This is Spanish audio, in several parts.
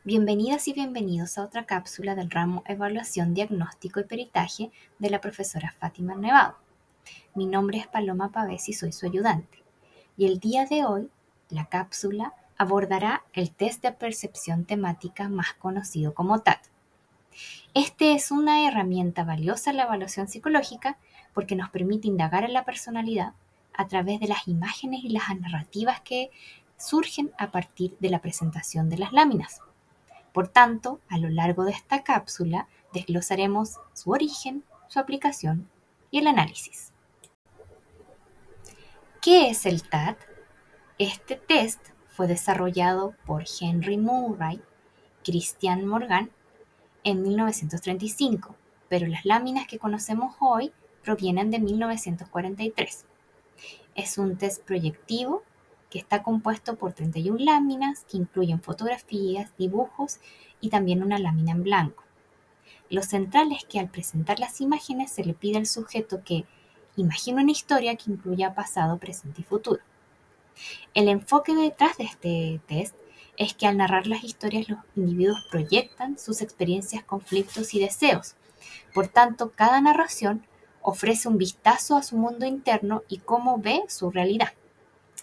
Bienvenidas y bienvenidos a otra cápsula del ramo Evaluación, Diagnóstico y Peritaje de la profesora Fátima Nevado. Mi nombre es Paloma Pavés y soy su ayudante. Y el día de hoy, la cápsula abordará el test de percepción temática más conocido como TAT. Este es una herramienta valiosa en la evaluación psicológica porque nos permite indagar en la personalidad a través de las imágenes y las narrativas que surgen a partir de la presentación de las láminas. Por tanto, a lo largo de esta cápsula desglosaremos su origen, su aplicación y el análisis. ¿Qué es el TAT? Este test fue desarrollado por Henry Murray, Christian Morgan en 1935, pero las láminas que conocemos hoy provienen de 1943. Es un test proyectivo que está compuesto por 31 láminas que incluyen fotografías, dibujos y también una lámina en blanco. Lo central es que al presentar las imágenes se le pide al sujeto que imagine una historia que incluya pasado, presente y futuro. El enfoque detrás de este test es que al narrar las historias los individuos proyectan sus experiencias, conflictos y deseos. Por tanto, cada narración ofrece un vistazo a su mundo interno y cómo ve su realidad.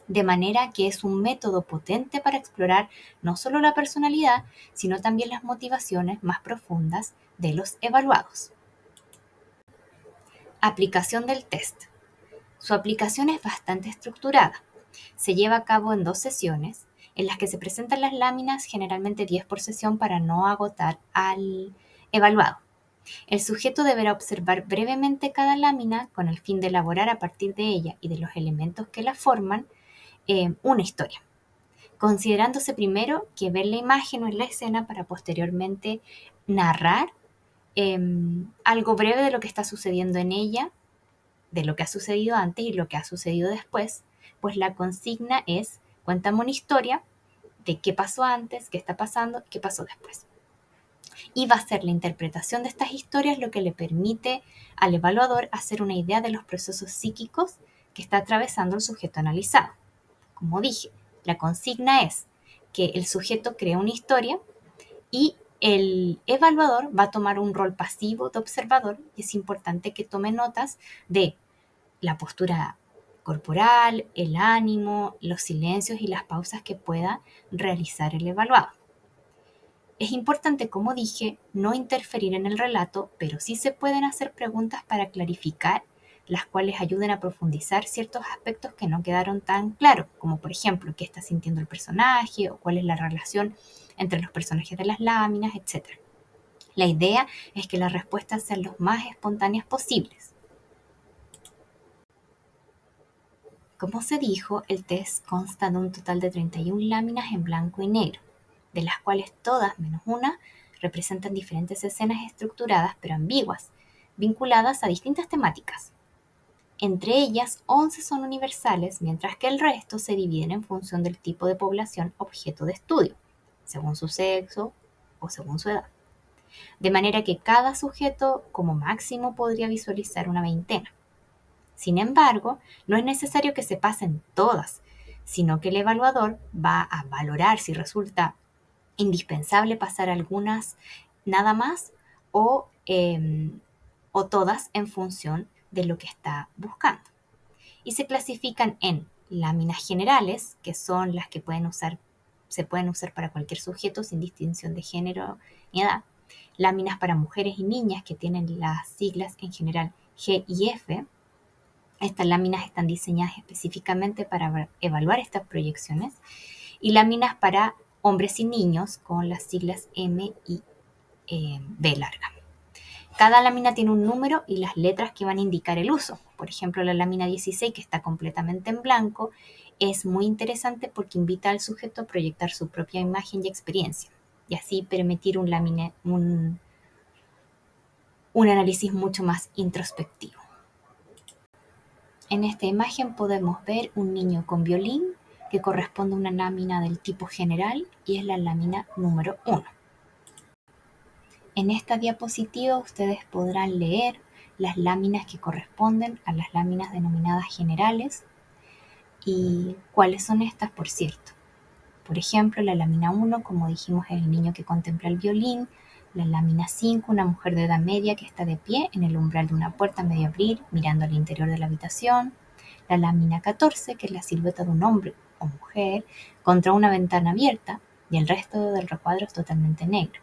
De manera que es un método potente para explorar no solo la personalidad, sino también las motivaciones más profundas de los evaluados. Aplicación del test. Su aplicación es bastante estructurada. Se lleva a cabo en 2 sesiones, en las que se presentan las láminas, generalmente 10 por sesión para no agotar al evaluado. El sujeto deberá observar brevemente cada lámina con el fin de elaborar a partir de ella y de los elementos que la forman una historia, considerándose primero que ver la imagen o la escena para posteriormente narrar algo breve de lo que está sucediendo en ella, de lo que ha sucedido antes y lo que ha sucedido después, pues la consigna es: cuéntame una historia de qué pasó antes, qué está pasando, qué pasó después. Y va a ser la interpretación de estas historias lo que le permite al evaluador hacer una idea de los procesos psíquicos que está atravesando el sujeto analizado. Como dije, la consigna es que el sujeto cree una historia y el evaluador va a tomar un rol pasivo de observador, y es importante que tome notas de la postura corporal, el ánimo, los silencios y las pausas que pueda realizar el evaluado. Es importante, como dije, no interferir en el relato, pero sí se pueden hacer preguntas para clarificar, las cuales ayuden a profundizar ciertos aspectos que no quedaron tan claros, como por ejemplo qué está sintiendo el personaje o cuál es la relación entre los personajes de las láminas, etc. La idea es que las respuestas sean lo más espontáneas posibles. Como se dijo, el test consta de un total de 31 láminas en blanco y negro, de las cuales todas menos una representan diferentes escenas estructuradas pero ambiguas, vinculadas a distintas temáticas. Entre ellas, 11 son universales, mientras que el resto se dividen en función del tipo de población objeto de estudio, según su sexo o según su edad. De manera que cada sujeto como máximo podría visualizar una veintena. Sin embargo, no es necesario que se pasen todas, sino que el evaluador va a valorar si resulta indispensable pasar algunas nada más o todas en función de lo que está buscando. Y se clasifican en láminas generales, que son las que se pueden usar para cualquier sujeto sin distinción de género ni edad. Láminas para mujeres y niñas, que tienen las siglas en general G y F. Estas láminas están diseñadas específicamente para evaluar estas proyecciones. Y láminas para hombres y niños con las siglas M y B larga. Cada lámina tiene un número y las letras que van a indicar el uso. Por ejemplo, la lámina 16, que está completamente en blanco, es muy interesante porque invita al sujeto a proyectar su propia imagen y experiencia, y así permitir un análisis mucho más introspectivo. En esta imagen podemos ver un niño con violín, que corresponde a una lámina del tipo general y es la lámina número 1. En esta diapositiva ustedes podrán leer las láminas que corresponden a las láminas denominadas generales. ¿Y cuáles son estas, por cierto? Por ejemplo, la lámina 1, como dijimos, es el niño que contempla el violín. La lámina 5, una mujer de edad media que está de pie en el umbral de una puerta a medio abrir, mirando al interior de la habitación. La lámina 14, que es la silueta de un hombre o mujer contra una ventana abierta, y el resto del recuadro es totalmente negro.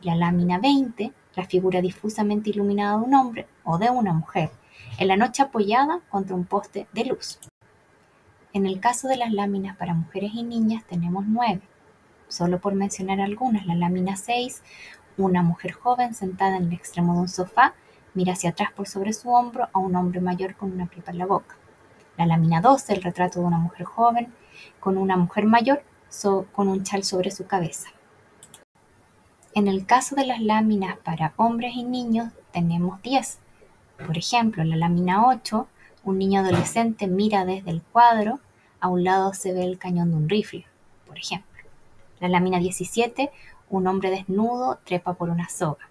La lámina 20, la figura difusamente iluminada de un hombre o de una mujer, en la noche apoyada contra un poste de luz. En el caso de las láminas para mujeres y niñas tenemos 9. Solo por mencionar algunas, la lámina 6, una mujer joven sentada en el extremo de un sofá mira hacia atrás por sobre su hombro a un hombre mayor con una pipa en la boca. La lámina 12, el retrato de una mujer joven con una mujer mayor con un chal sobre su cabeza. En el caso de las láminas para hombres y niños tenemos 10. Por ejemplo, en la lámina 8, un niño adolescente mira desde el cuadro, a un lado se ve el cañón de un rifle, por ejemplo. La lámina 17, un hombre desnudo trepa por una soga.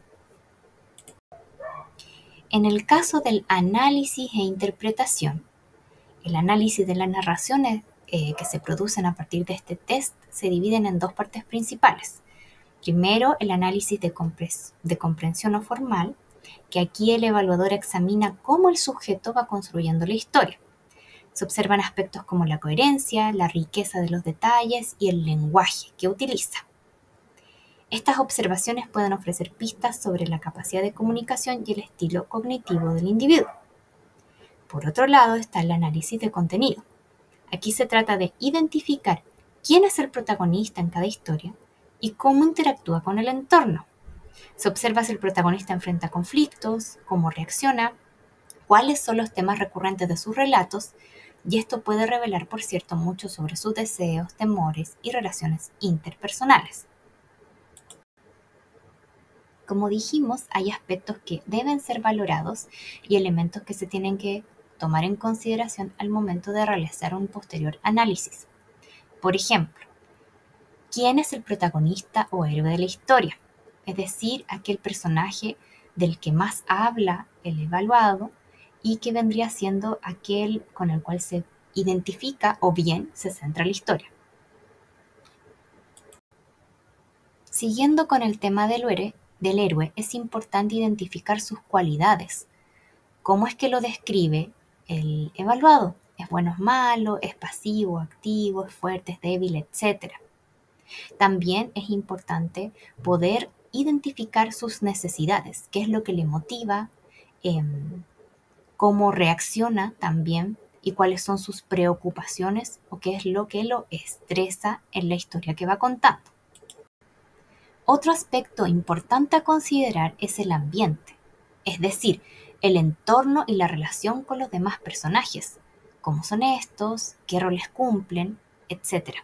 En el caso del análisis e interpretación, el análisis de las narraciones que se producen a partir de este test se dividen en 2 partes principales. Primero, el análisis de comprensión o formal, que aquí el evaluador examina cómo el sujeto va construyendo la historia. Se observan aspectos como la coherencia, la riqueza de los detalles y el lenguaje que utiliza. Estas observaciones pueden ofrecer pistas sobre la capacidad de comunicación y el estilo cognitivo del individuo. Por otro lado está el análisis de contenido. Aquí se trata de identificar quién es el protagonista en cada historia y cómo interactúa con el entorno. Se observa si el protagonista enfrenta conflictos, cómo reacciona, cuáles son los temas recurrentes de sus relatos, y esto puede revelar, por cierto, mucho sobre sus deseos, temores y relaciones interpersonales. Como dijimos, hay aspectos que deben ser valorados y elementos que se tienen que tomar en consideración al momento de realizar un posterior análisis. Por ejemplo, ¿quién es el protagonista o héroe de la historia? Es decir, aquel personaje del que más habla el evaluado y que vendría siendo aquel con el cual se identifica o bien se centra la historia. Siguiendo con el tema del héroe, es importante identificar sus cualidades. ¿Cómo es que lo describe el evaluado? ¿Es bueno, es malo? ¿Es pasivo, activo? ¿Es fuerte, es débil, etcétera? También es importante poder identificar sus necesidades, qué es lo que le motiva, cómo reacciona también y cuáles son sus preocupaciones o qué es lo que lo estresa en la historia que va contando. Otro aspecto importante a considerar es el ambiente, es decir, el entorno y la relación con los demás personajes, cómo son estos, qué roles cumplen, etc.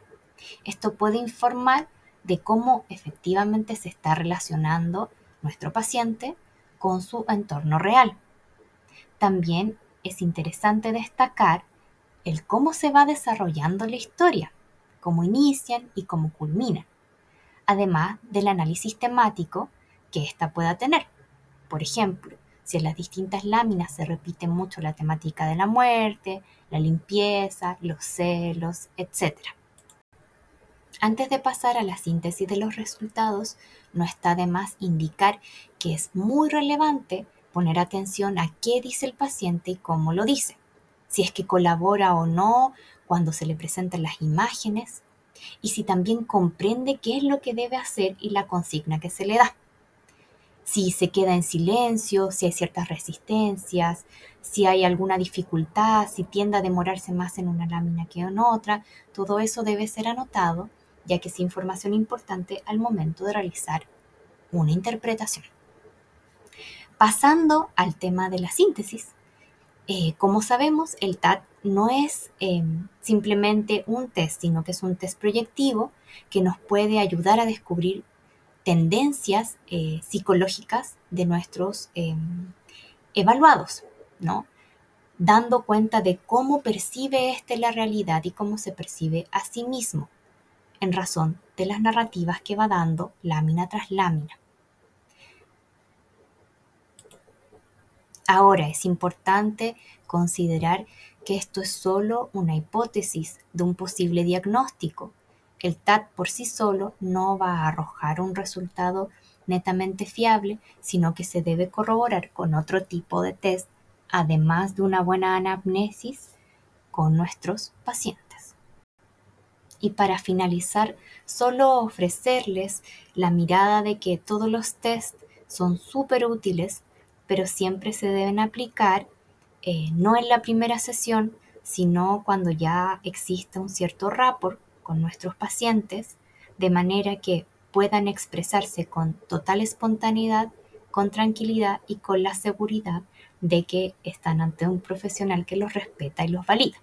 Esto puede informar de cómo efectivamente se está relacionando nuestro paciente con su entorno real. También es interesante destacar el cómo se va desarrollando la historia, cómo inician y cómo culminan, además del análisis temático que ésta pueda tener. Por ejemplo, si en las distintas láminas se repite mucho la temática de la muerte, la limpieza, los celos, etc. Antes de pasar a la síntesis de los resultados, no está de más indicar que es muy relevante poner atención a qué dice el paciente y cómo lo dice, si es que colabora o no cuando se le presentan las imágenes y si también comprende qué es lo que debe hacer y la consigna que se le da. Si se queda en silencio, si hay ciertas resistencias, si hay alguna dificultad, si tiende a demorarse más en una lámina que en otra, todo eso debe ser anotado, ya que es información importante al momento de realizar una interpretación. Pasando al tema de la síntesis, como sabemos, el TAT no es simplemente un test, sino que es un test proyectivo que nos puede ayudar a descubrir tendencias psicológicas de nuestros evaluados, ¿no? Dando cuenta de cómo percibe éste la realidad y cómo se percibe a sí mismo, en razón de las narrativas que va dando lámina tras lámina. Ahora, es importante considerar que esto es solo una hipótesis de un posible diagnóstico. el TAT por sí solo no va a arrojar un resultado netamente fiable, sino que se debe corroborar con otro tipo de test, además de una buena anamnesis con nuestros pacientes. Y para finalizar, solo ofrecerles la mirada de que todos los tests son súper útiles, pero siempre se deben aplicar no en la primera sesión, sino cuando ya existe un cierto rapport con nuestros pacientes, de manera que puedan expresarse con total espontaneidad, con tranquilidad y con la seguridad de que están ante un profesional que los respeta y los valida.